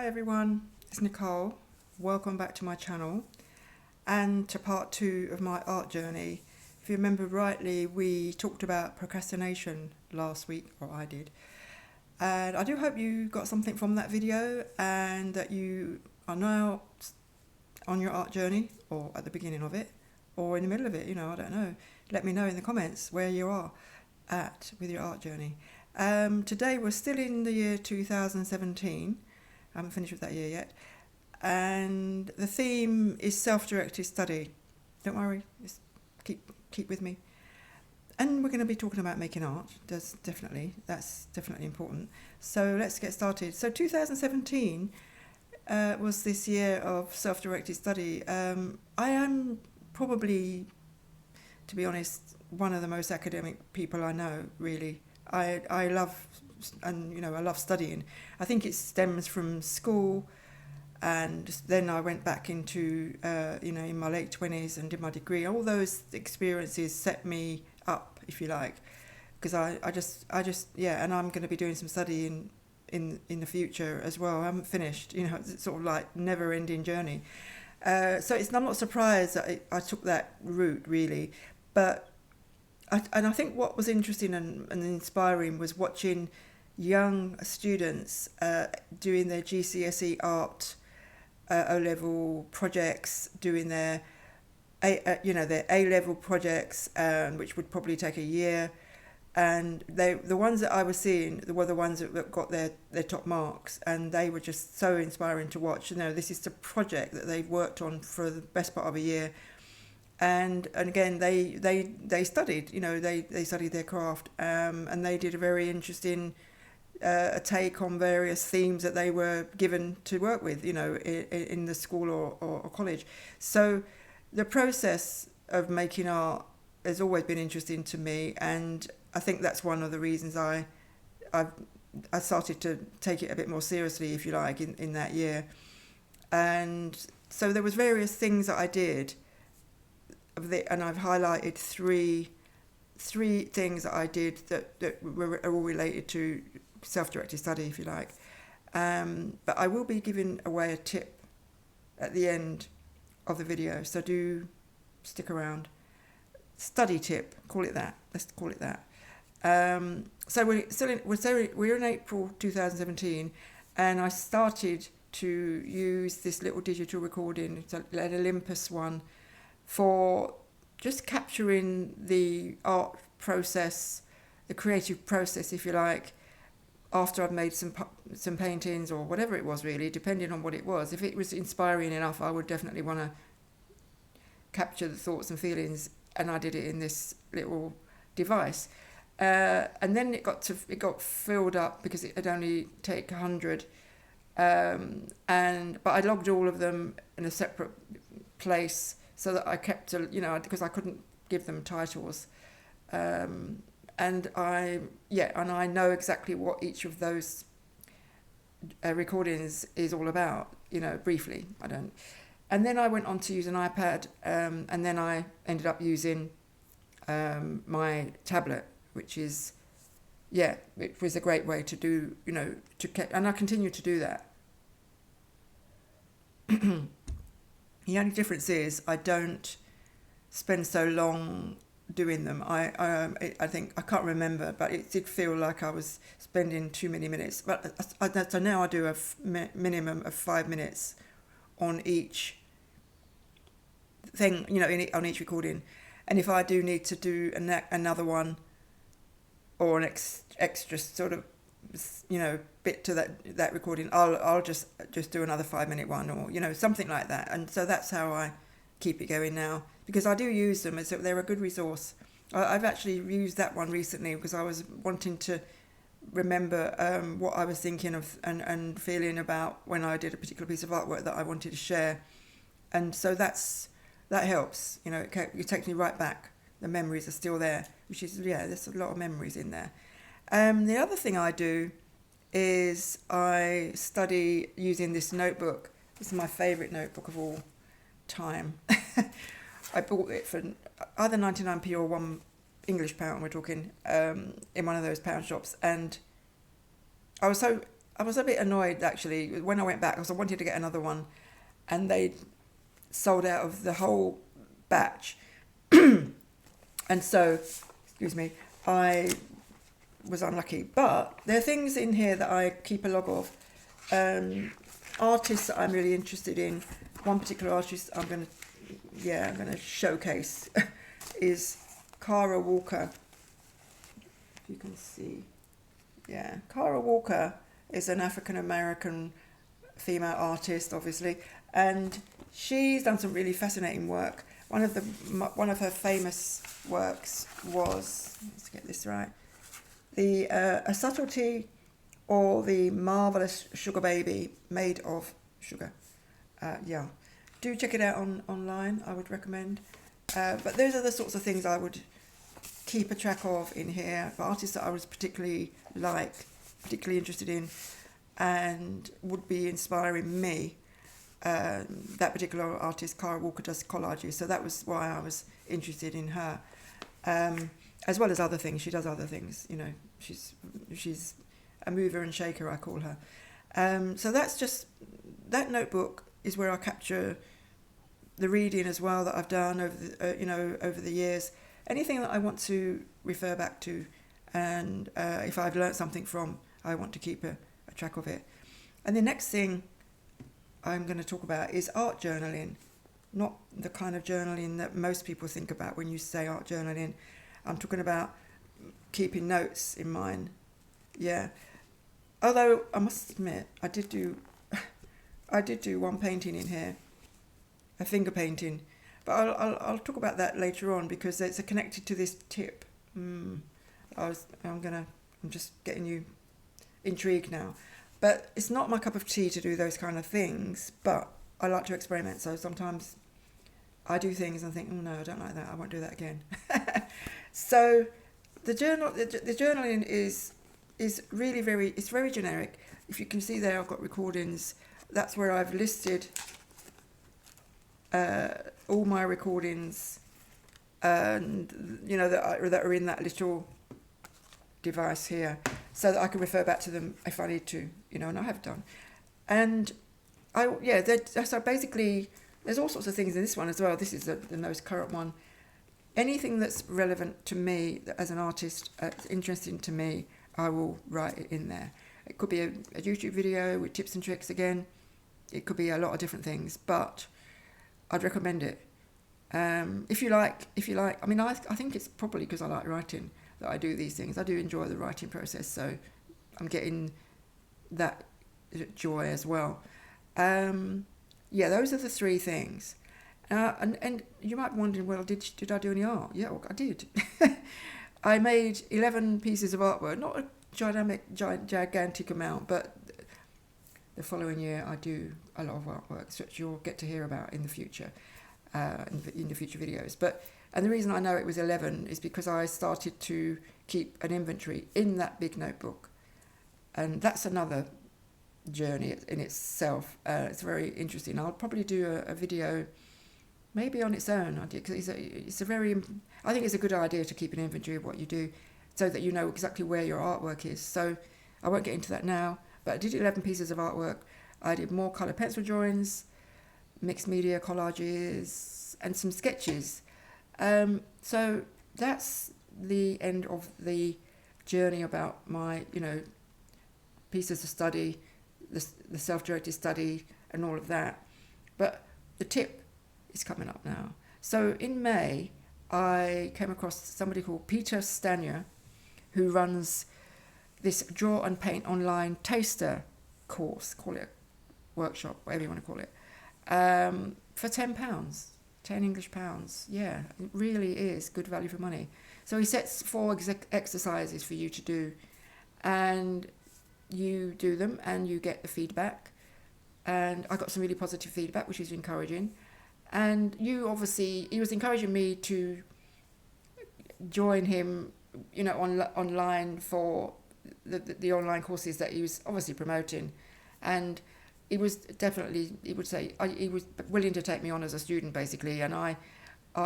everyone, it's Nicole. Welcome back to my channel and to part 2 of my art journey. If you remember rightly, we talked about procrastination last week, or I did. And I do hope you got something from that video and that you are now on your art journey, or at the beginning of it, or in the middle of it, I don't know. Let me know in the comments where you are at with your art journey. Today we're still in the year 2017. I haven't finished with that year yet. And the theme is self-directed study. Don't worry, just keep with me. And we're going to be talking about making art. That's definitely important. So let's get started. So 2017 was this year of self-directed study. I am probably, to be honest, one of the most academic people I know, really. I love, and I love studying. I think it stems from school, and then I went back into in my late 20s and did my degree. All those experiences set me up, if you like, because I just and I'm going to be doing some study in the future as well. I haven't finished, it's sort of like never-ending journey. So I'm not surprised that I took that route, really, but I think what was interesting and inspiring was watching young students doing their GCSE art O-level projects, doing their their A-level projects, which would probably take a year, and the ones that I was seeing were the ones that got their top marks, and they were just so inspiring to watch. This is the project that they've worked on for the best part of a year. And again, they studied, they studied their craft, and they did a very interesting a take on various themes that they were given to work with, in the school or college. So the process of making art has always been interesting to me, and I think that's one of the reasons I started to take it a bit more seriously, if you like, in that year. And so there was various things that I did. And I've highlighted three things that I did that are all related to self-directed study, if you like. But I will be giving away a tip at the end of the video, so do stick around. Study tip, call it that. Let's call it that. So we're in April 2017, and I started to use this little digital recording. It's an Olympus one, for just capturing the art process, the creative process, if you like, after I've made some paintings or whatever it was, really, depending on what it was. If it was inspiring enough, I would definitely want to capture the thoughts and feelings, and I did it in this little device. And then it got filled up because it had only take 100, but I logged all of them in a separate place, so that I kept, because I couldn't give them titles, and I know exactly what each of those recordings is all about, briefly. I don't. And then I went on to use an iPad, and then I ended up using my tablet, which is, it was a great way to do, and I continue to do that. The only difference is I don't spend so long doing them. I think, I can't remember, but it did feel like I was spending too many minutes. But so now I do a minimum of 5 minutes on each thing, on each recording. And if I do need to do another one, or an extra sort of, bit to that recording, I'll just do another 5-minute one, or something like that. And so that's how I keep it going now, because I do use them as they're a good resource. I've actually used that one recently because I was wanting to remember what I was thinking of and feeling about when I did a particular piece of artwork that I wanted to share. And so that helps, it takes me right back. The memories are still there, which is, there's a lot of memories in there. The other thing I do is I study using this notebook. This is my favourite notebook of all time. I bought it for either 99p or £1 English, we're talking, in one of those pound shops. And I I was a bit annoyed actually when I went back because I wanted to get another one, and they sold out of the whole batch, and so, excuse me, I was unlucky. But there are things in here that I keep a log of. Artists that I'm really interested in. One particular artist I'm going to showcase is Cara Walker. If you can see, yeah, Cara Walker is an African American female artist, obviously, and she's done some really fascinating work. One of her famous works was, let's get this right, the A Subtlety or the Marvelous Sugar Baby Made of Sugar. Yeah, do check it out online. I would recommend. But those are the sorts of things I would keep a track of in here. For artists that I was particularly interested in, and would be inspiring me. That particular artist, Cara Walker, does collages, so that was why I was interested in her. As well as other things, she does other things. You know, she's a mover and shaker, I call her. So that's just, that notebook is where I capture the reading as well that I've done over the years. Anything that I want to refer back to, and if I've learnt something from, I want to keep a track of it. And the next thing I'm going to talk about is art journaling. Not the kind of journaling that most people think about when you say art journaling. I'm talking about keeping notes in mind. Yeah. Although I must admit, I did do one painting in here, a finger painting, but I'll talk about that later on because it's connected to this tip. I'm just getting you intrigued now, but it's not my cup of tea to do those kind of things. But I like to experiment, so sometimes I do things and think, oh no, I don't like that. I won't do that again. So the journaling is really very generic. If you can see there, I've got recordings. That's where I've listed all my recordings, and that are in that little device here, so that I can refer back to them if I need to, and I have done. And so basically there's all sorts of things in this one as well. This is the most current one. Anything that's relevant to me as an artist, interesting to me, I will write it in there. It could be a YouTube video with tips and tricks again. It could be a lot of different things, but I'd recommend it. If you like, I mean, I think it's probably because I like writing that I do these things. I do enjoy the writing process, so I'm getting that joy as well. Those are the three things. And you might be wondering, well, did I do any art? Yeah, well, I did. I made 11 pieces of artwork, not a gigantic amount, but the following year I do a lot of artwork, which you'll get to hear about in the future, in the future videos. And the reason I know it was 11 is because I started to keep an inventory in that big notebook, and that's another journey in itself. It's very interesting. I'll probably do a video maybe on its own idea, because I think it's a good idea to keep an inventory of what you do so that you know exactly where your artwork is. So I won't get into that now, but I did 11 pieces of artwork. I did more colour pencil drawings, mixed media collages, and some sketches. So that's the end of the journey about my, pieces of study, the self-directed study and all of that. But the tip is coming up now. So in May, I came across somebody called Peter Stanyer, who runs this draw and paint online taster course, call it a workshop, whatever you want to call it, for £10, 10 English pounds. Yeah, it really is good value for money. So he sets 4 exercises for you to do, and you do them and you get the feedback. And I got some really positive feedback, which is encouraging. And he was encouraging me to join him, online for the online courses that he was obviously promoting. And he was willing to take me on as a student, basically. And I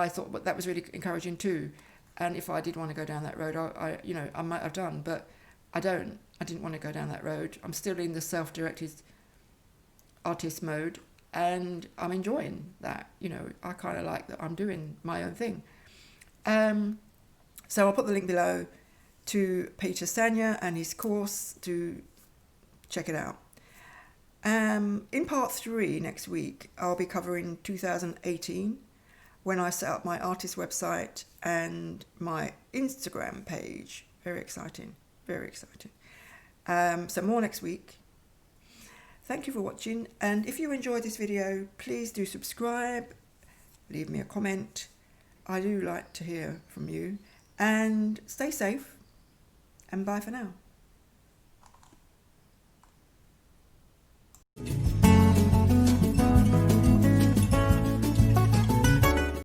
thought that was really encouraging too. And if I did want to go down that road, I might have done, but I don't I didn't want to go down that road. I'm still in the self-directed artist mode, and I'm enjoying that. You know, I kind of like that I'm doing my own thing. So I'll put the link below to Peter Stanyer and his course to check it out. In part 3 next week, I'll be covering 2018, when I set up my artist website and my Instagram page. Very exciting, very exciting. So more next week. Thank you for watching, and if you enjoyed this video, please do subscribe, leave me a comment. I do like to hear from you, and stay safe, and bye for now.